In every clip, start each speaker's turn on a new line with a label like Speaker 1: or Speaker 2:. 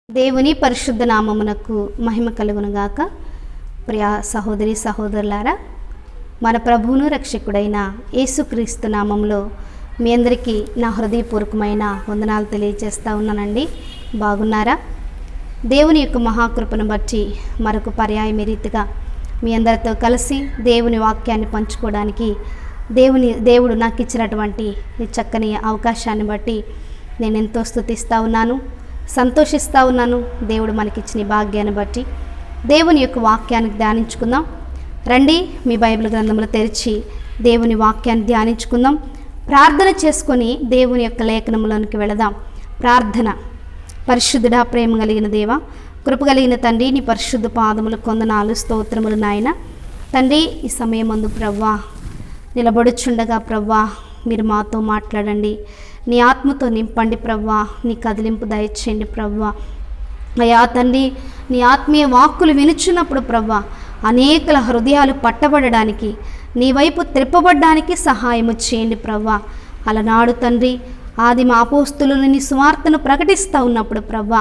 Speaker 1: దేవుని పరిశుద్ధ నామమునకు మహిమ కలుగునుగాక. ప్రియ సహోదరి సహోదరులారా, మన ప్రభువును రక్షకుడైన యేసుక్రీస్తు నామంలో మీ అందరికీ నా హృదయపూర్వకమైన వందనాలు తెలియజేస్తూ ఉన్నానండి. బాగున్నారా? దేవుని యొక్క మహాకృపను బట్టి మరొక పర్యాయం రీతిగా మీ అందరితో కలిసి దేవుని వాక్యాన్ని పంచుకోవడానికి దేవుడు నాకు ఇచ్చినటువంటి ఈ చక్కని అవకాశాన్ని బట్టి నేను ఎంతో స్తుతిస్తూ ఉన్నాను, సంతోషిస్తూ ఉన్నాను. దేవుడు మనకిచ్చిన భాగ్యాన్ని బట్టి దేవుని యొక్క వాక్యాన్ని ధ్యానించుకుందాం. రండి, మీ బైబిల్ గ్రంథంలో తెరిచి దేవుని వాక్యాన్ని ధ్యానించుకుందాం. ప్రార్థన చేసుకొని దేవుని యొక్క లేఖనములోనికి వెళదాం. ప్రార్థన. పరిశుద్ధుడా, ప్రేమ కలిగిన దేవ, కృప కలిగిన తండ్రి, నీ పరిశుద్ధ పాదములు కొందనాలు స్తోత్రములు నాయన. తండ్రి, ఈ సమయమందు ప్రవ్వా నిలబడుచుండగా ప్రవ్వా మీరు మాతో మాట్లాడండి. నీ ఆత్మతో నింపండి ప్రవ్వా, నీ కదిలింపు దయచేయండి ప్రవ్వా. అయా తండ్రి, నీ ఆత్మీయ వాక్కులు వినుచున్నప్పుడు ప్రవ్వా అనేకల హృదయాలు పట్టబడడానికి, నీ వైపు త్రిప్పబడ్డానికి సహాయము చేయండి ప్రవ్వా. అలనాడు తండ్రి ఆదిమ అపోస్తులు నీ సువార్తను ప్రకటిస్తూ ఉన్నప్పుడు ప్రవ్వా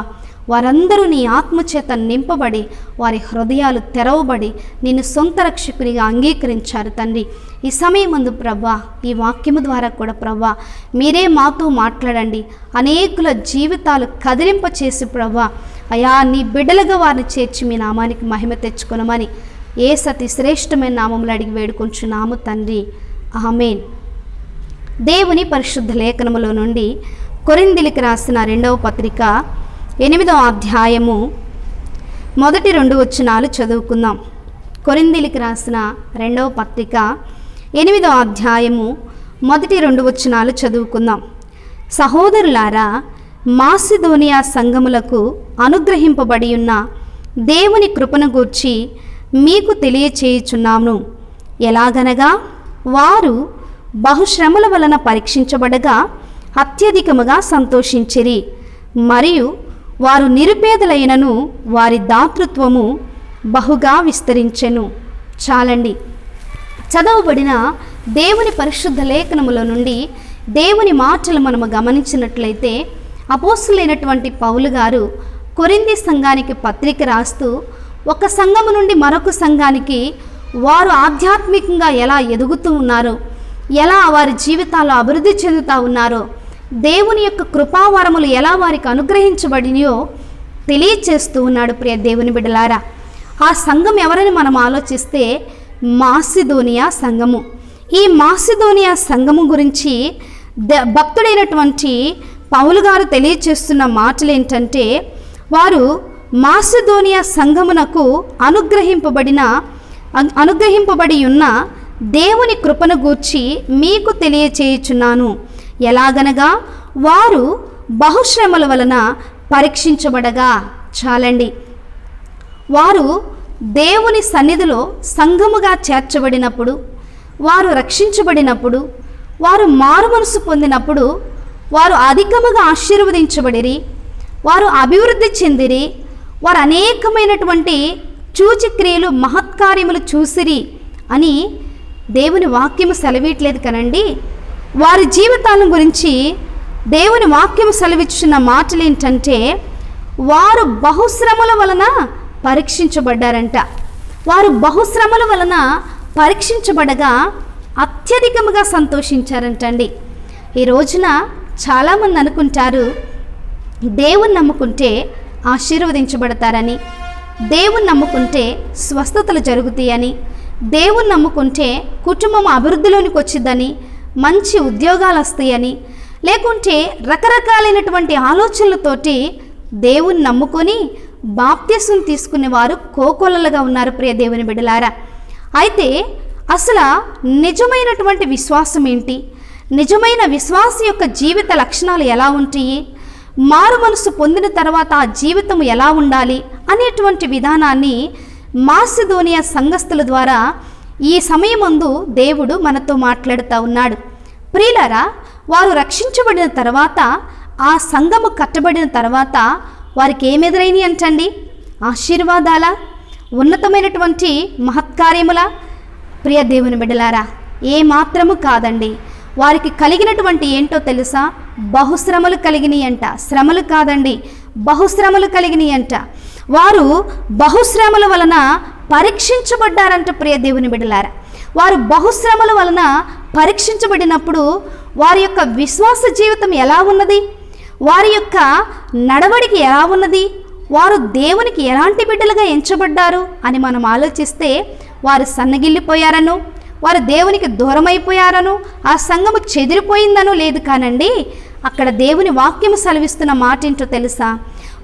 Speaker 1: వారందరూ నీ ఆత్మచేత నింపబడి వారి హృదయాలు తెరవబడి నిన్ను సొంత రక్షకునిగా అంగీకరించారు తండ్రి. ఈ సమయమందు ప్రవ్వా ఈ వాక్యము ద్వారా కూడా ప్రవ్వా మీరే మాతో మాట్లాడండి. అనేకుల జీవితాలు కదిలింపచేసి ప్రవ్వా అయా నీ బిడ్డలుగా వారిని చేర్చి మీ నామానికి మహిమ తెచ్చుకొనమని యేసు అతి శ్రేష్టమైన నామములు అడిగి వేడుకొంచున్నాము తండ్రి, ఆమేన్. దేవుని పరిశుద్ధ లేఖనములో నుండి కొరింథీయులకు రాసిన 2వ పత్రిక 8వ అధ్యాయము మొదటి 2 వచనాలు చదువుకుందాం. కొరింథీయులకు రాసిన 2వ పత్రిక 8వ అధ్యాయము మొదటి 2 వచనాలు చదువుకుందాం. సహోదరులారా, మాసిదోనియా సంఘములకు అనుగ్రహింపబడి ఉన్న దేవుని కృపను గూర్చి మీకు తెలియచేయుచున్నాను. ఎలాగనగా వారు బహుశ్రమల వలన పరీక్షించబడగా అత్యధికముగా సంతోషించిరి, మరియు వారు నిరుపేదలైనను వారి దాతృత్వము బహుగా విస్తరించెను. చాలండి. చదవబడిన దేవుని పరిశుద్ధ లేఖనముల నుండి దేవుని మాటలు మనము గమనించినట్లయితే అపోస్తులైనటువంటి పౌలు గారు కొరింథీ సంఘానికి పత్రిక రాస్తూ ఒక సంఘము నుండి మరొక సంఘానికి వారు ఆధ్యాత్మికంగా ఎలా ఎదుగుతూ ఉన్నారో, ఎలా వారి జీవితాల్లో అభివృద్ధి చెందుతూ ఉన్నారో, దేవుని యొక్క కృపావరములు ఎలా వారికి అనుగ్రహించబడినయో తెలియచేస్తూ ఉన్నాడు. ప్రియ దేవుని బిడ్డలారా, ఆ సంఘం ఎవరని మనం ఆలోచిస్తే మాసిదోనియా సంఘము. ఈ మాసిదోనియా సంఘము గురించి భక్తుడైనటువంటి పౌలు గారు తెలియచేస్తున్న మాటలు ఏంటంటే, వారు మాసిదోనియా సంఘమునకు అనుగ్రహింపబడి ఉన్న దేవుని కృపను గూర్చి మీకు తెలియచేయుచున్నాను. ఎలాగనగా వారు బహుశ్రమల వలన పరీక్షించబడగా. చాలండి. వారు దేవుని సన్నిధిలో సంఘముగా చేర్చబడినప్పుడు, వారు రక్షించబడినప్పుడు, వారు మారు మనసు పొందినప్పుడు వారు అధికముగా ఆశీర్వదించబడిరి, వారు అభివృద్ధి చెందిరి, వారు అనేకమైనటువంటి సూచక్రియలు మహత్కార్యములు చూసిరి అని దేవుని వాక్యము సెలవీయట్లేదు కనండి. వారి జీవితాల గురించి దేవుని వాక్యము సెలవిచ్చిన మాటలు ఏంటంటే, వారు బహుశ్రమల వలన పరీక్షించబడ్డారంట. వారు బహుశ్రమల వలన పరీక్షించబడగా అత్యధికముగా సంతోషించారంటండి. ఈ రోజున చాలామంది అనుకుంటారు దేవుని నమ్ముకుంటే ఆశీర్వదించబడతారని, దేవుని నమ్ముకుంటే స్వస్థతలు జరుగుతాయని, దేవుని నమ్ముకుంటే కుటుంబం అభివృద్ధిలోనికి వచ్చిందని, మంచి ఉద్యోగాలు వస్తాయని, లేకుంటే రకరకాలైనటువంటి ఆలోచనలతోటి దేవుని నమ్ముకొని బాప్తిసం తీసుకునేవారు కోకొల్లలుగా ఉన్నారు. ప్రియ దేవుని బిడ్డలారా, అయితే అసలు నిజమైనటువంటి విశ్వాసం ఏంటి, నిజమైన విశ్వాస యొక్క జీవిత లక్షణాలు ఎలా ఉంటాయి, మారు మనసు పొందిన తర్వాత ఆ జీవితం ఎలా ఉండాలి అనేటువంటి విధానాన్ని మాసిదోనియా సంఘస్థుల ద్వారా ఈ సమయమందు దేవుడు మనతో మాట్లాడుతూ ఉన్నాడు. ప్రియులారా, వారు రక్షించబడిన తర్వాత, ఆ సంఘము కట్టబడిన తర్వాత వారికి ఏమెదురైనవి అంటండి? ఆశీర్వాదాల, ఉన్నతమైనటువంటి మహత్కార్యముల? ప్రియ దేవుని బిడ్డలారా, ఏ మాత్రము కాదండి. వారికి కలిగినటువంటి ఏంటో తెలుసా? బహుశ్రమలు కలిగినాయి అంట. శ్రమలు కాదండి, బహుశ్రమలు కలిగినాయి అంట. వారు బహుశ్రమల వలన పరీక్షించబడ్డారంట. ప్రియ దేవుని బిడ్డలారా, వారు బహుశ్రమల వలన పరీక్షించబడినప్పుడు వారి యొక్క విశ్వాస జీవితం ఎలా ఉన్నది, వారి యొక్క నడవడికి ఎలా ఉన్నది, వారు దేవునికి ఎలాంటి బిడ్డలుగా ఎంచబడ్డారు అని మనం ఆలోచిస్తే, వారు సన్నగిల్లిపోయారను, వారు దేవునికి దూరమైపోయారను, ఆ సంఘము చెదిరిపోయిందనో లేదు కానండి. అక్కడ దేవుని వాక్యము సెలవిస్తున్న మాట ఏంటో తెలుసా?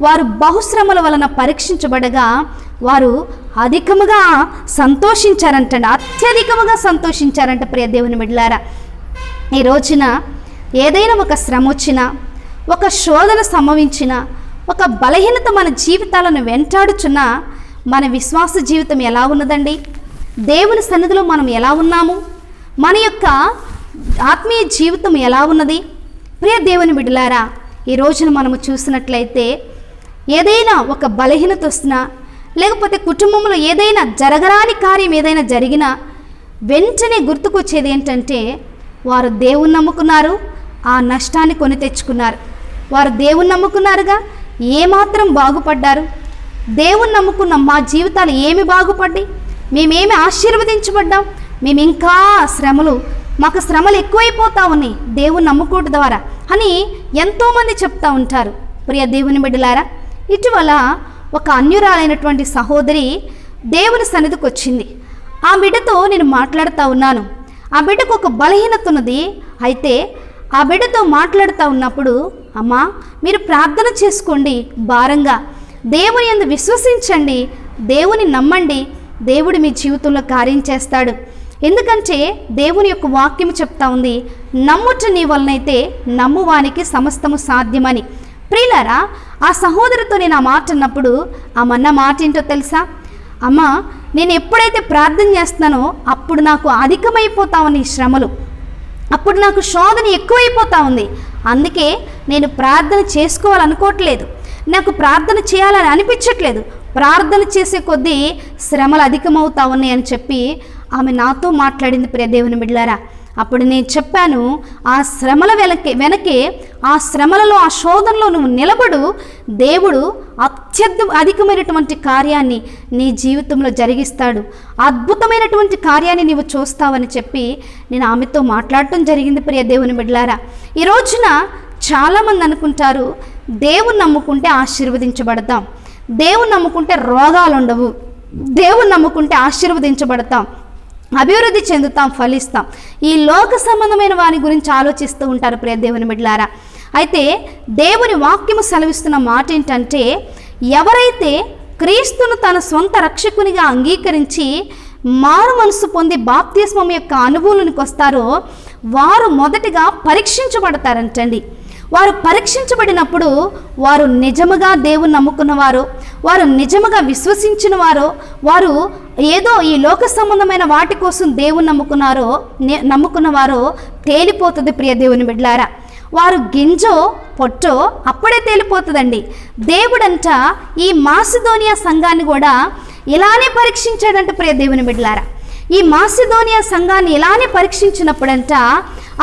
Speaker 1: వారు బహుశ్రమల వలన పరీక్షించబడగా వారు అధికముగా సంతోషించారంటండి, అత్యధికముగా సంతోషించారంట. ప్రియ దేవుని బిడ్డలారా, ఈ రోజున ఏదైనా ఒక శ్రమ వచ్చినా, ఒక శోధన సంభవించిన, ఒక బలహీనత మన జీవితాలను వెంటాడుచున్నా మన విశ్వాస జీవితం ఎలా ఉన్నదండి? దేవుని సన్నిధిలో మనం ఎలా ఉన్నాము? మన యొక్క ఆత్మీయ జీవితం ఎలా ఉన్నది? ప్రియ దేవుని బిడ్డలారా, ఈ రోజున మనము చూసినట్లయితే ఏదైనా ఒక బలహీనత వస్తున్నా, లేకపోతే కుటుంబంలో ఏదైనా జరగరాని కార్యం ఏదైనా జరిగినా వెంటనే గుర్తుకొచ్చేది ఏంటంటే, వారు దేవుని నమ్ముకున్నారు, ఆ నష్టాన్ని కొని తెచ్చుకున్నారు. వారు దేవుని నమ్ముకున్నారుగా, ఏమాత్రం బాగుపడ్డారు? దేవుని నమ్ముకున్న మా జీవితాలు ఏమి బాగుపడ్డాయి? మేమేమి ఆశీర్వదించబడ్డాం? మేము ఇంకా మాకు శ్రమలు ఎక్కువైపోతా ఉన్నాయి దేవుని నమ్ముకోవడం ద్వారా అని ఎంతోమంది చెప్తా ఉంటారు. ప్రియ దేవుని బిడ్డలారా, ఇటీవల ఒక అన్యురాలైనటువంటి సహోదరి దేవుని సన్నిధికి వచ్చింది. ఆ బిడ్డతో నేను మాట్లాడుతూ ఉన్నాను. ఆ బిడ్డకు ఒక బలహీనత ఉన్నది. అయితే ఆ బిడ్డతో మాట్లాడుతూ ఉన్నప్పుడు, అమ్మా మీరు ప్రార్థన చేసుకోండి, భారంగా దేవుని యందు విశ్వసించండి, దేవుని నమ్మండి, దేవుడు మీ జీవితంలో కార్యం చేస్తాడు. ఎందుకంటే దేవుని యొక్క వాక్యం చెప్తా ఉంది, నమ్ముట నీ వలనైతే నమ్మువానికి సమస్తము సాధ్యమని. ప్రియులారా, ఆ సహోదరితో నేను ఆ మాట అన్నప్పుడు ఆమె అన్న మాట ఏంటో తెలుసా? అమ్మ, నేను ఎప్పుడైతే ప్రార్థన చేస్తున్నానో అప్పుడు నాకు అధికమైపోతా ఉన్నాయి శ్రమలు, అప్పుడు నాకు శోధన ఎక్కువైపోతా ఉంది. అందుకే నేను ప్రార్థన చేసుకోవాలనుకోవట్లేదు, నాకు ప్రార్థన చేయాలని అనిపించట్లేదు, ప్రార్థన చేసే కొద్దీ శ్రమలు అధికమవుతా ఉన్నాయి అని చెప్పి ఆమె నాతో మాట్లాడింది. ప్రియ దేవుని బిడ్డలారా, అప్పుడు నేను చెప్పాను, ఆ శ్రమల వెనకే ఆ శ్రమలలో, ఆ శోధనలో నువ్వు నిలబడు, దేవుడు అధికమైనటువంటి కార్యాన్ని నీ జీవితంలో జరిగిస్తాడు, అద్భుతమైనటువంటి కార్యాన్ని నీవు చూస్తావని చెప్పి నేను ఆమెతో మాట్లాడటం జరిగింది. ప్రియ దేవుని బిడ్డలారా, ఈ రోజున చాలామంది అనుకుంటారు, దేవుని నమ్ముకుంటే ఆశీర్వదించబడతాం, దేవుని నమ్ముకుంటే రోగాలు ఉండవు, దేవుని నమ్ముకుంటే ఆశీర్వదించబడతాం, అభివృద్ధి చెందుతాం, ఫలిస్తాం. ఈ లోక సంబంధమైన వారి గురించి ఆలోచిస్తూ ఉంటారు. ప్రియ దేవుని బిడ్డలారా, అయితే దేవుని వాక్యము సెలవిస్తున్న మాట ఏంటంటే, ఎవరైతే క్రీస్తును తన సొంత రక్షకునిగా అంగీకరించి మారు మనసు పొంది బాప్తిస్మం యొక్క అనుభూతికి వస్తారో వారు మొదటిగా పరీక్షించబడతారంటండి. వారు పరీక్షించబడినప్పుడు వారు నిజముగా దేవుని నమ్ముకున్నవారు, వారు నిజముగా విశ్వసించిన వారు, వారు ఏదో ఈ లోక సంబంధమైన వాటి కోసం దేవుని నమ్ముకున్నవారో తేలిపోతుంది. ప్రియ దేవుని బిడ్డలారా, వారు గింజో పొట్టో అప్పుడే తేలిపోతుందండి. దేవుడంట ఈ మాసిదోనియా సంఘాన్ని కూడా ఇలానే పరీక్షించాడంట. ప్రియ దేవుని బిడ్డలారా, ఈ మాసిదోనియా సంఘాన్ని ఇలానే పరీక్షించినప్పుడంట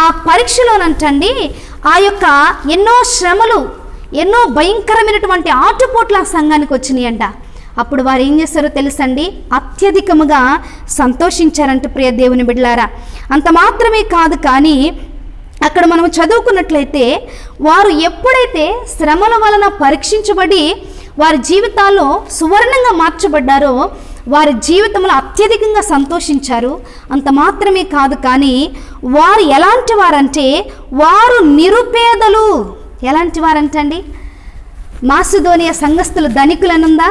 Speaker 1: ఆ పరీక్షలోనంటండి ఆ యొక్క ఎన్నో శ్రమలు, ఎన్నో భయంకరమైనటువంటి ఆటుపోట్లు ఆ సంఘానికి వచ్చినాయంట. అప్పుడు వారు ఏం చేస్తారో తెలుసండి, అత్యధికముగా సంతోషించారంట. ప్రియ దేవుని బిడ్డలారా, అంత మాత్రమే కాదు, కానీ అక్కడ మనం చదువుకున్నట్లయితే వారు ఎప్పుడైతే శ్రమల వలన పరీక్షించబడి వారి జీవితాల్లో సువర్ణంగా మార్చబడ్డారో వారి జీవితంలో అత్యధికంగా సంతోషించారు. అంత మాత్రమే కాదు, కానీ వారు ఎలాంటి వారంటే వారు నిరుపేదలు. ఎలాంటి వారంటండి? మాసిదోనియా సంఘస్థులు ధనికులనుందా?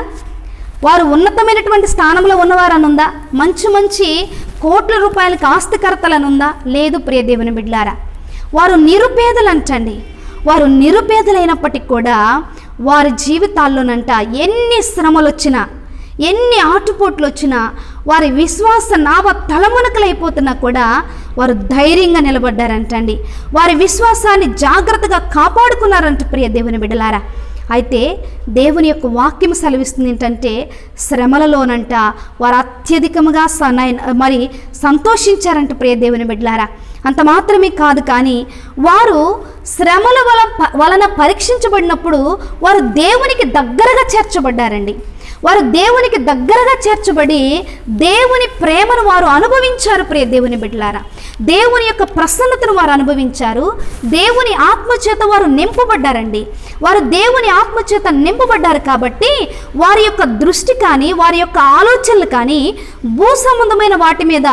Speaker 1: వారు ఉన్నతమైనటువంటి స్థానంలో ఉన్నవారనుందా? మంచి కోట్ల రూపాయలకి ఆస్తికర్తలనుందా? లేదు. ప్రియ దేవుని బిడ్డలారా, వారు నిరుపేదలు అంటండి. వారు నిరుపేదలైనప్పటికీ కూడా వారి జీవితాల్లోనంట ఎన్ని శ్రమలు వచ్చినా, ఎన్ని ఆటుపోట్లు వచ్చినా, వారి విశ్వాస నావ తలమునకలైపోతున్నా కూడా వారు ధైర్యంగా నిలబడ్డారంటండి. వారి విశ్వాసాన్ని జాగ్రత్తగా కాపాడుకున్నారంట. ప్రియ దేవుని బిడ్డలారా, అయితే దేవుని యొక్క వాక్యం సెలవిస్తుంది ఏంటంటే, శ్రమలలోనంట వారు అత్యధికముగా మరి సంతోషించారంట ప్రియ దేవుని బిడ్డలారా. అంత మాత్రమే కాదు, కానీ వారు శ్రమల వలన పరీక్షించబడినప్పుడు వారు దేవునికి దగ్గరగా చేర్చబడ్డారండి. వారు దేవునికి దగ్గరగా చేర్చబడి దేవుని ప్రేమను వారు అనుభవించారు ప్రియ దేవుని బిడ్డలారా. దేవుని యొక్క ప్రసన్నతను వారు అనుభవించారు. దేవుని ఆత్మచేత వారు నింపబడ్డారండి. వారు దేవుని ఆత్మచేత నింపబడ్డారు కాబట్టి వారి యొక్క దృష్టి కానీ వారి యొక్క ఆలోచనలు కానీ భూ సంబంధమైన వాటి మీద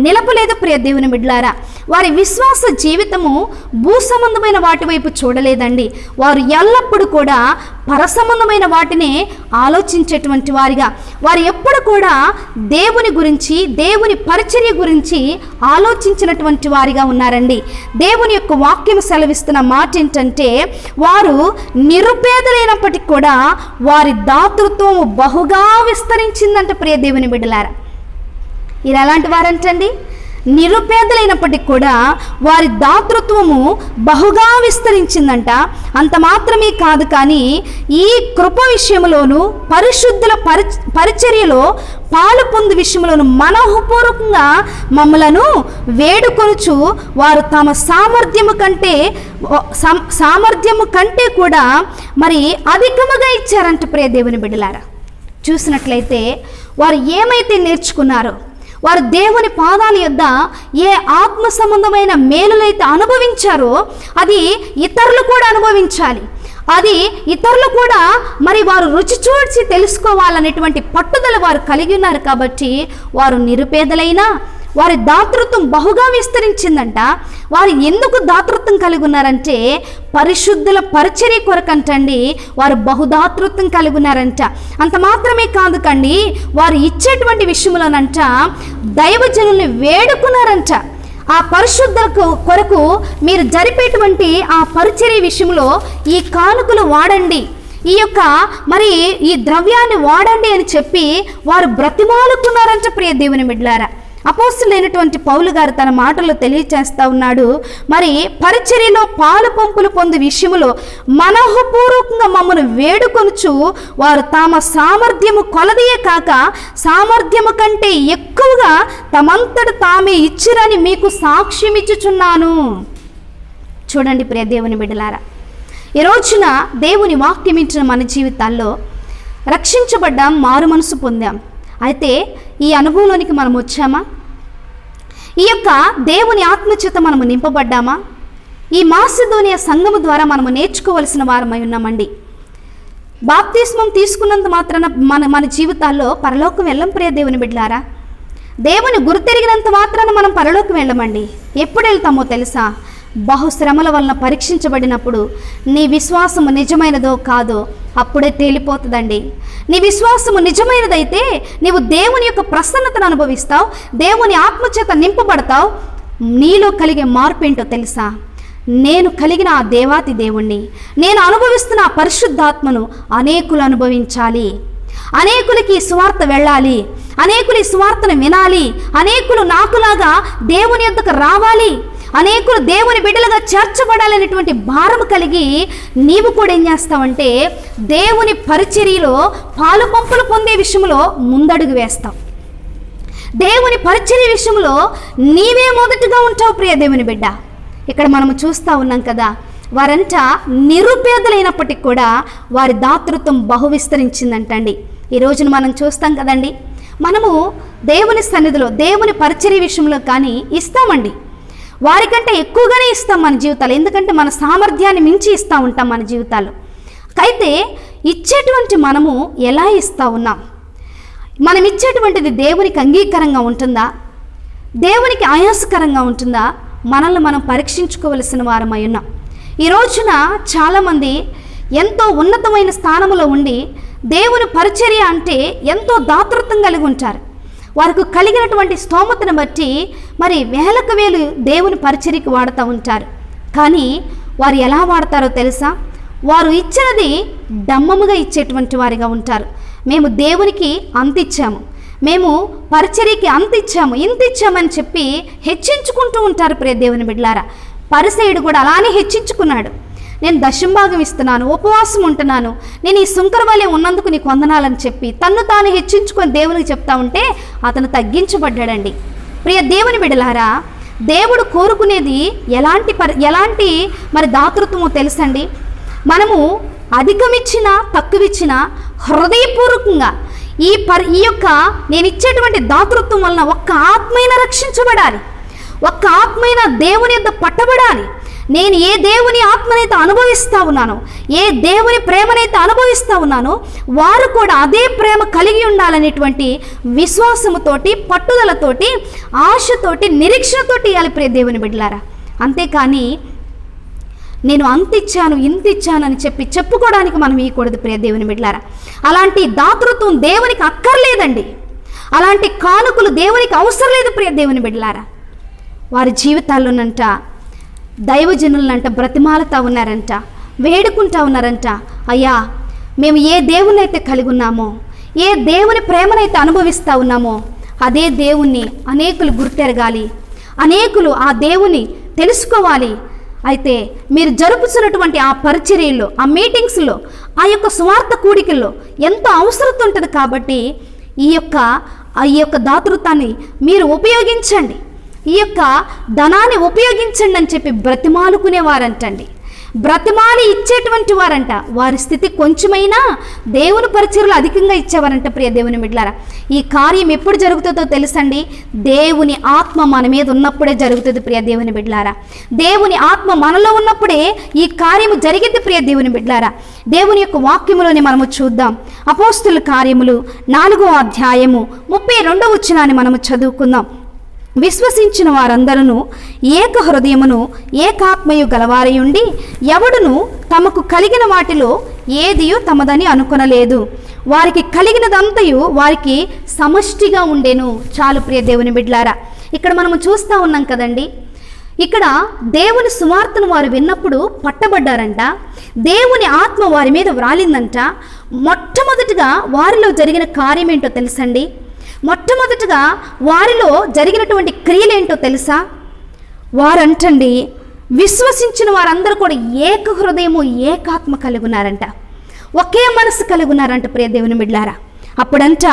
Speaker 1: నిలపలేదు ప్రియ దేవుని బిడ్డలారా. వారి విశ్వాస జీవితము భూ సంబంధమైన వాటి వైపు చూడలేదండి. వారు ఎల్లప్పుడూ కూడా పరసంబంధమైన వాటినే ఆలోచించేటువంటి వారిగా, వారు ఎప్పుడు కూడా దేవుని గురించి దేవుని పరిచర్య గురించి ఆలోచించినటువంటి వారిగా ఉన్నారండి. దేవుని యొక్క వాక్యం సెలవిస్తున్న మాట ఏంటంటే, వారు నిరుపేదలైనప్పటికీ కూడా వారి దాతృత్వం బహుగా విస్తరించిందంట ప్రియ దేవుని బిడ్డలారా. ఇది ఎలాంటి వారంటండి? నిరుపేదలైనప్పటికీ కూడా వారి దాతృత్వము బహుగా విస్తరించిందంట. అంత మాత్రమే కాదు, కానీ ఈ కృప విషయంలోను పరిశుద్ధుల పరిచర్యలో పాలు పొందు విషయంలోను మనఃపూర్వకంగా మమ్మలను వేడుకొనుచు వారు తమ సామర్థ్యము కంటే కూడా మరి అధికముగా ఇచ్చారంట ప్రియ దేవుని బిడ్డలారా. చూసినట్లయితే వారు ఏమైతే నేర్చుకున్నారో, వారు దేవుని పాదాల యొద్ద ఏ ఆత్మ సంబంధమైన మేలులైతే అనుభవించారో అది ఇతరులు కూడా అనుభవించాలి. అది ఇతరులు కూడా మరి వారు రుచి చూసి తెలుసుకోవాలనేటువంటి పట్టుదల వారు కలిగి ఉన్నారు. కాబట్టి వారు నిరుపేదలైనా వారి దాతృత్వం బహుగా విస్తరించిందంట. వారు ఎందుకు దాతృత్వం కలిగి ఉన్నారంటే, పరిశుద్ధుల పరిచర్య కొరకంటండి వారు బహుదాతృత్వం కలిగి ఉన్నారంట. అంత మాత్రమే కాదు కండి, వారు ఇచ్చేటువంటి విషయంలోనంట దైవజనుల్ని వేడుకున్నారంట. ఆ పరిశుద్ధులకు కొరకు మీరు జరిపేటువంటి ఆ పరిచర్య విషయంలో ఈ కానుకలు వాడండి, ఈ యొక్క మరి ఈ ద్రవ్యాన్ని వాడండి అని చెప్పి వారు బ్రతిమాలుకున్నారంట ప్రియ దేవుని బిడ్డలారా. అపోస్తులైనటువంటి పౌలు గారు తన మాటల్లో తెలియచేస్తూ ఉన్నాడు, మరి పరిచర్యలో పాలు పంపులు పొందు విషయంలో మనఃపూర్వకంగా మమ్మను వేడుకొనుచు వారు తమ సామర్థ్యము కొలదియే కాక సామర్థ్యము కంటే ఎక్కువగా తమంతట తామే ఇచ్చిరని మీకు సాక్ష్యం ఇచ్చుచున్నాను. చూడండి ప్రియ దేవుని బిడ్డలారా, ఈ రోజున దేవుని వాక్యం ఇచ్చిన మన జీవితాల్లో రక్షించబడ్డాం, మారు మనసు పొందాం. అయితే ఈ అనుభవంలోనికి మనం వచ్చామా? ఈ యొక్క దేవుని ఆత్మచేత మనము నింపబడ్డామా? ఈ మాసిదోనియా సంఘము ద్వారా మనము నేర్చుకోవలసిన వారమై ఉన్నామండి. బాప్తిస్మం తీసుకున్నంత మాత్రాన మన జీవితాల్లో పరలోకం వెళ్ళం ప్రియ దేవుని బిడ్డలారా. దేవుని గుర్తెరిగినంత మాత్రాన మనం పరలోకం వెళ్ళమండి. ఎప్పుడు వెళ్తామో తెలుసా? బహుశ్రమల వలన పరీక్షించబడినప్పుడు నీ విశ్వాసము నిజమైనదో కాదో అప్పుడే తేలిపోతుందండి. నీ విశ్వాసము నిజమైనదైతే నీవు దేవుని యొక్క ప్రసన్నతను అనుభవిస్తావు, దేవుని ఆత్మచేత నింపబడతావు. నీలో కలిగే మార్పు ఏంటో తెలుసా? నేను కలిగిన ఆ దేవాతి దేవుణ్ణి, నేను అనుభవిస్తున్న ఆ పరిశుద్ధాత్మను అనేకులు అనుభవించాలి, అనేకులకి ఈ సువార్త వెళ్ళాలి, అనేకులు ఈ సువార్తను వినాలి, అనేకులు నాకులాగా దేవుని యొద్దకు రావాలి, అనేకులు దేవుని బిడ్డలుగా చేర్చబడాలనేటువంటి భారం కలిగి నీవు కూడా ఏం చేస్తావంటే దేవుని పరిచర్యలో పాలు పంపులు పొందే విషయంలో ముందడుగు వేస్తావు. దేవుని పరిచర్య విషయంలో నీవే మొదటిగా ఉంటావు ప్రియ దేవుని బిడ్డ. ఇక్కడ మనము చూస్తూ ఉన్నాం కదా, వారంతా నిరుపేదలైనప్పటికీ కూడా వారి దాతృత్వం బహు విస్తరించిందంటండి. ఈ రోజున మనం చూస్తాం కదండి, మనము దేవుని సన్నిధిలో దేవుని పరిచర్య విషయంలో కానీ ఇస్తామండి, వారికంటే ఎక్కువగానే ఇస్తాం మన జీవితాలు. ఎందుకంటే మన సామర్థ్యాన్ని మించి ఇస్తూ ఉంటాం మన జీవితాలు. అయితే ఇచ్చేటువంటి మనము ఎలా ఇస్తూ ఉన్నాం? మనం ఇచ్చేటువంటిది దేవునికి అంగీకారంగా ఉంటుందా? దేవునికి ఆయాసకరంగా ఉంటుందా? మనల్ని మనం పరీక్షించుకోవలసిన వారమై ఉన్నాం. ఈ రోజున చాలామంది ఎంతో ఉన్నతమైన స్థానంలో ఉండి దేవుని పరిచర్య అంటే ఎంతో దాతృత్వం కలిగి ఉంటారు. వారికి కలిగినటువంటి స్తోమతను బట్టి మరి వేలకు వేలు దేవుని పరిచర్యకి వాడుతూ ఉంటారు. కానీ వారు ఎలా వాడతారో తెలుసా? వారు ఇచ్చినది డమ్మముగా ఇచ్చేటువంటి వారిగా ఉంటారు. మేము దేవునికి అంత ఇచ్చాము, మేము పరిచర్యకి అంత ఇచ్చాము, ఇంత ఇచ్చామని చెప్పి హెచ్చించుకుంటూ ఉంటారు ప్రియ దేవుని బిడ్డలారా. పరిసయ్యుడు కూడా అలానే హెచ్చించుకున్నాడు. నేను దశంభాగం ఇస్తున్నాను, ఉపవాసం ఉంటున్నాను, నేను ఈ సుంకరవలె ఉన్నందుకు నీకు వందనాలని చెప్పి తన్ను తాను హెచ్చించుకొని దేవునికి చెప్తా ఉంటే అతను తగ్గించబడ్డాడండి. ప్రియ దేవుని బిడ్డలారా, దేవుడు కోరుకునేది ఎలాంటి మరి దాతృత్వమో తెలుసండి. మనము అధికమిచ్చినా తక్కువిచ్చినా హృదయపూర్వకంగా ఈ యొక్క నేను ఇచ్చేటువంటి దాతృత్వం వలన ఒక్క ఆత్మైనా రక్షించబడాలి, ఒక్క ఆత్మైనా దేవుని యొద్ద పట్టబడాలి. నేను ఏ దేవుని ఆత్మనైతే అనుభవిస్తూ ఉన్నానో, ఏ దేవుని ప్రేమనైతే అనుభవిస్తూ ఉన్నానో వారు కూడా అదే ప్రేమ కలిగి ఉండాలనేటువంటి విశ్వాసముతోటి, పట్టుదలతోటి, ఆశతోటి, నిరీక్షణతోటి ఇవ్వాలి ప్రియ దేవుని బిడ్డలారా. అంతేకాని నేను అంత ఇచ్చాను ఇంత ఇచ్చాను అని చెప్పుకోవడానికి మనం ఇవ్వకూడదు ప్రియ దేవుని బిడ్డలారా. అలాంటి దాతృత్వం దేవునికి అక్కర్లేదండి. అలాంటి కానుకలు దేవునికి అవసరం లేదు ప్రియ దేవుని బిడ్డలారా. వారి జీవితాల్లోనంట దైవజనులనంట బ్రతిమాలుతూ ఉన్నారంట, వేడుకుంటూ ఉన్నారంట, అయ్యా మేము ఏ దేవుని అయితే కలిగి ఉన్నామో, ఏ దేవుని ప్రేమనైతే అనుభవిస్తూ ఉన్నామో అదే దేవుణ్ణి అనేకులు గుర్తెరగాలి, అనేకులు ఆ దేవుని తెలుసుకోవాలి. అయితే మీరు జరుపుతున్నటువంటి ఆ పరిచర్యల్లో, ఆ మీటింగ్స్లో, ఆ యొక్క సువార్త కూడికల్లో ఎంతో అవసరం ఉంటుంది. కాబట్టి ఈ యొక్క దాతృత్వాన్ని మీరు ఉపయోగించండి, ఈ యొక్క ధనాన్ని ఉపయోగించండి అని చెప్పి బ్రతిమాలుకునేవారంటండి. బ్రతిమాలి ఇచ్చేటువంటి వారంట. వారి స్థితి కొంచెమైనా దేవుని పరిచర్యలు అధికంగా ఇచ్చేవారంట ప్రియ దేవుని బిడ్డలారా. ఈ కార్యం ఎప్పుడు జరుగుతుందో తెలుసండి, దేవుని ఆత్మ మన మీద ఉన్నప్పుడే జరుగుతుంది ప్రియ దేవుని బిడ్డలారా. దేవుని ఆత్మ మనలో ఉన్నప్పుడే ఈ కార్యము జరిగింది ప్రియ దేవుని బిడ్డలారా. దేవుని యొక్క వాక్యములోని మనము చూద్దాం. అపోస్తుల కార్యములు 4వ అధ్యాయము 32వ వచనాన్ని మనము చదువుకుందాం. విశ్వసించిన వారందరూ ఏక హృదయమును ఏకాత్మయు గలవారై ఉండి ఎవడును తమకు కలిగిన వాటిలో ఏదియో తమదని అనుకొనలేదు, వారికి కలిగినదంతయు వారికి సమష్టిగా ఉండెను. చాలు ప్రియ దేవుని బిడ్డలారా, ఇక్కడ మనము చూస్తూ ఉన్నాం కదండి. ఇక్కడ దేవుని సువార్తను వారు విన్నప్పుడు పట్టబడ్డారంట. దేవుని ఆత్మ వారి మీద వ్రాలిందంట. మొట్టమొదటిగా వారిలో జరిగిన కార్యం ఏంటో తెలుసండి. మొట్టమొదటిగా వారిలో జరిగినటువంటి క్రియలేంటో తెలుసా? వారంటండి విశ్వసించిన వారందరూ కూడా ఏక హృదయము ఏకాత్మ కలిగి ఉన్నారంట, ఒకే మనసు కలిగి ఉన్నారంట ప్రియ దేవుని బిడ్డలారా. అప్పుడంట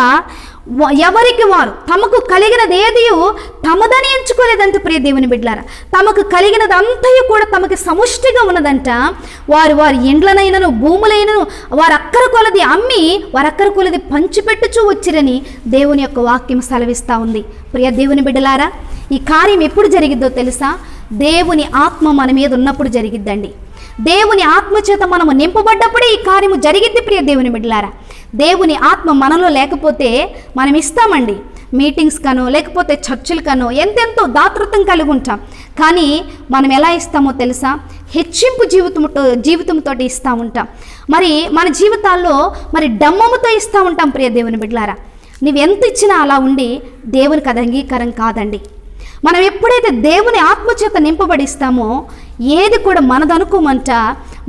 Speaker 1: ఎవరికి వారు తమకు కలిగినది ఏదియో తమదని ఎంచుకోలేదంట ప్రియ దేవుని బిడ్డలారా. తమకు కలిగినది అంతయు కూడా తమకి సముష్టిగా ఉన్నదంట. వారి ఇండ్లనైనను భూములైనను వారు అక్కర కొలది అమ్మి వారు అక్కర కొలది పంచిపెట్టుచూ వచ్చిరని దేవుని యొక్క వాక్యం సెలవిస్తూ ఉంది. ప్రియ దేవుని బిడ్డలారా, ఈ కార్యం ఎప్పుడు జరిగిద్దో తెలుసా? దేవుని ఆత్మ మన మీద ఉన్నప్పుడు జరిగిద్దండి. దేవుని ఆత్మచేత మనము నింపబడ్డప్పుడే ఈ కార్యము జరిగిద్ది ప్రియ దేవుని బిడ్డలారా. దేవుని ఆత్మ మనలో లేకపోతే మనం ఇస్తామండి, మీటింగ్స్ కనో లేకపోతే చర్చిలు కనో ఎంతెంతో దాతృత్వం కలిగి ఉంటాం. కానీ మనం ఎలా ఇస్తామో తెలుసా? హెచ్చింపు జీవితంతో ఇస్తూ ఉంటాం. మరి మన జీవితాల్లో మరి డమ్మముతో ఇస్తూ ఉంటాం ప్రియ దేవుని బిడ్డలారా. నువ్వెంత ఇచ్చినా అలా ఉండి దేవునికి అది అంగీకారం కాదండి. మనం ఎప్పుడైతే దేవుని ఆత్మచేత నింపబడిస్తామో ఏది కూడా మనదనుకోమంట.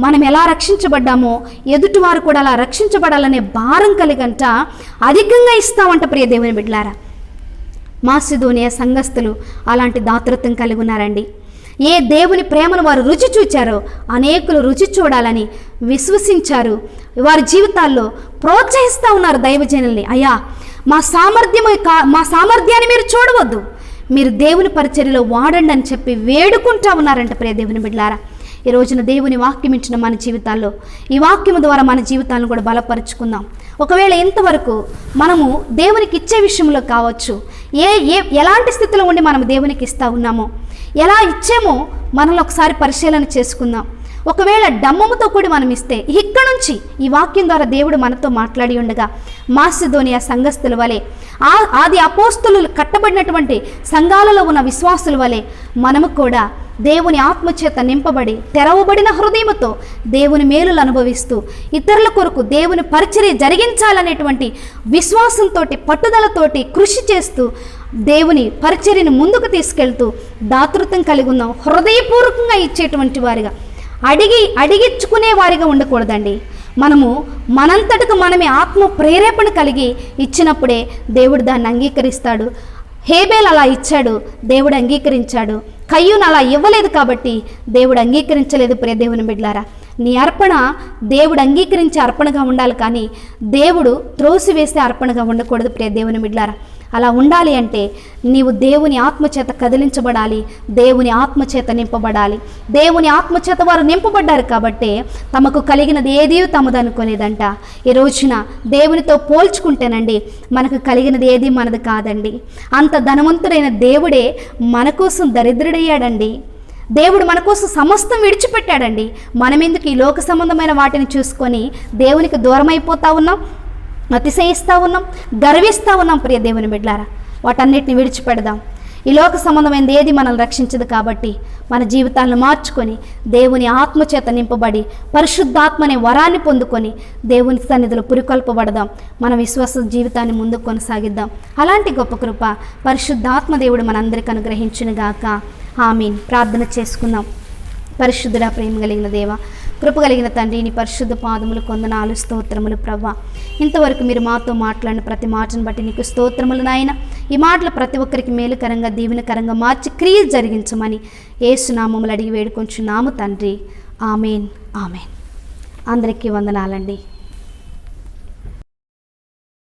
Speaker 1: మనం ఎలా రక్షించబడ్డామో ఎదుటివారు కూడా అలా రక్షించబడాలనే భారం కలిగంట అధికంగా ఇస్తామంట ప్రియ దేవుని బిడ్డలారా. మాసిదోనియా సంఘస్థులు అలాంటి దాతృత్వం కలిగి ఉన్నారండి. ఏ దేవుని ప్రేమను వారు రుచి చూచారో అనేకులు రుచి చూడాలని విశ్వసించారు. వారి జీవితాల్లో ప్రోత్సహిస్తూ ఉన్నారు దైవజనుల్ని. అయ్యా మా సామర్థ్యాన్ని మీరు చూడవద్దు, మీరు దేవుని పరిచర్యలో వాడండి అని చెప్పి వేడుకుంటూ ఉన్నారంట ప్రియ దేవుని బిడ్డలారా. ఈ రోజున దేవుని వాక్యం ఇచ్చిన మన జీవితాల్లో ఈ వాక్యం ద్వారా మన జీవితాలను కూడా బలపరుచుకుందాం. ఒకవేళ ఇంతవరకు మనము దేవునికి ఇచ్చే విషయంలో కావచ్చు, ఎలాంటి స్థితిలో ఉండి మనం దేవునికి ఇస్తూ ఉన్నామో, ఎలా ఇచ్చామో మనల్ని ఒకసారి పరిశీలన చేసుకుందాం. ఒకవేళ డమ్మముతో కూడి మనం ఇస్తే ఇక్కడ నుంచి ఈ వాక్యం ద్వారా దేవుడు మనతో మాట్లాడి ఉండగా మాసిదోనియా సంఘస్థుల వలె, ఆది అపోస్తలులు కట్టబడినటువంటి సంఘాలలో ఉన్న విశ్వాసుల వలె మనము కూడా దేవుని ఆత్మచేత నింపబడి తెరవబడిన హృదయముతో దేవుని మేలులు అనుభవిస్తూ ఇతరుల కొరకు దేవుని పరిచర్య జరిగించాలనేటువంటి విశ్వాసంతో పట్టుదలతోటి కృషి చేస్తూ దేవుని పరిచర్యను ముందుకు తీసుకెళ్తూ దాతృత్వం కలిగి ఉన్నాం. హృదయపూర్వకంగా ఇచ్చేటువంటి వారిగా, అడిగించుకునే వారిగా ఉండకూడదండి. మనము మనంతటకు మనమే ఆత్మ ప్రేరేపణ కలిగి ఇచ్చినప్పుడే దేవుడు దాన్ని అంగీకరిస్తాడు. హేబేల్ అలా ఇచ్చాడు, దేవుడు అంగీకరించాడు. కయ్యూను అలా ఇవ్వలేదు కాబట్టి దేవుడు అంగీకరించలేదు ప్రియ దేవుని బిడ్డలారా. నీ అర్పణ దేవుడు అంగీకరించే అర్పణగా ఉండాలి, కానీ దేవుడు త్రోసివేసే అర్పణగా ఉండకూడదు. ప్రియ దేవుని బిడ్డలారా, అలా ఉండాలి అంటే నీవు దేవుని ఆత్మచేత కదిలించబడాలి, దేవుని ఆత్మచేత నింపబడాలి. దేవుని ఆత్మచేత వారు నింపబడ్డారు కాబట్టి తమకు కలిగినది ఏదీ తమదనుకోలేదంట. ఈ రోజున దేవునితో పోల్చుకుంటేనండి మనకు కలిగినది ఏది మనది కాదండి. అంత ధనవంతుడైన దేవుడే మన కోసం దరిద్రుడయ్యాడండి. దేవుడు మన కోసం సమస్తం విడిచిపెట్టాడండి. మనమెందుకు ఈ లోక సంబంధమైన వాటిని చూసుకొని దేవునికి దూరం అయిపోతా ఉన్నాం, అతిశయిస్తూ ఉన్నాం, గర్విస్తూ ఉన్నాం. ప్రియ దేవుని బిడ్డలారా, వాటన్నిటిని విడిచిపెడదాం. ఈ లోక సంబంధమైనది ఏది మనల్ని రక్షించదు కాబట్టి మన జీవితాలను మార్చుకొని దేవుని ఆత్మచేత నింపబడి పరిశుద్ధాత్మనే వరాన్ని పొందుకొని దేవుని సన్నిధిలో పురికొల్పబడదాం. మన విశ్వాస జీవితాన్ని ముందుకు కొనసాగిద్దాం. అలాంటి గొప్ప కృప పరిశుద్ధాత్మ దేవుడు మనందరికీ అనుగ్రహించునుగాక. ఆమీన్. ప్రార్థన చేసుకుందాం. పరిశుద్ధుడా, ప్రేమ కలిగిన దేవ, కృప కలిగిన తండ్రి, నీ పరిశుద్ధ పాదములు కొందనాలు, స్తోత్రములు ప్రభా. ఇంతవరకు మీరు మాతో మాట్లాడిన ప్రతి మాటను బట్టి నీకు స్తోత్రములు నాయన. ఈ మాటలు ప్రతి ఒక్కరికి మేలుకరంగా దీవెనకరంగా మార్చి క్రియ జరిగించమని యేసు నామములు అడిగి వేడుకొంచున్నాము తండ్రి. ఆమేన్, ఆమేన్. అందరికీ వందనాలండి.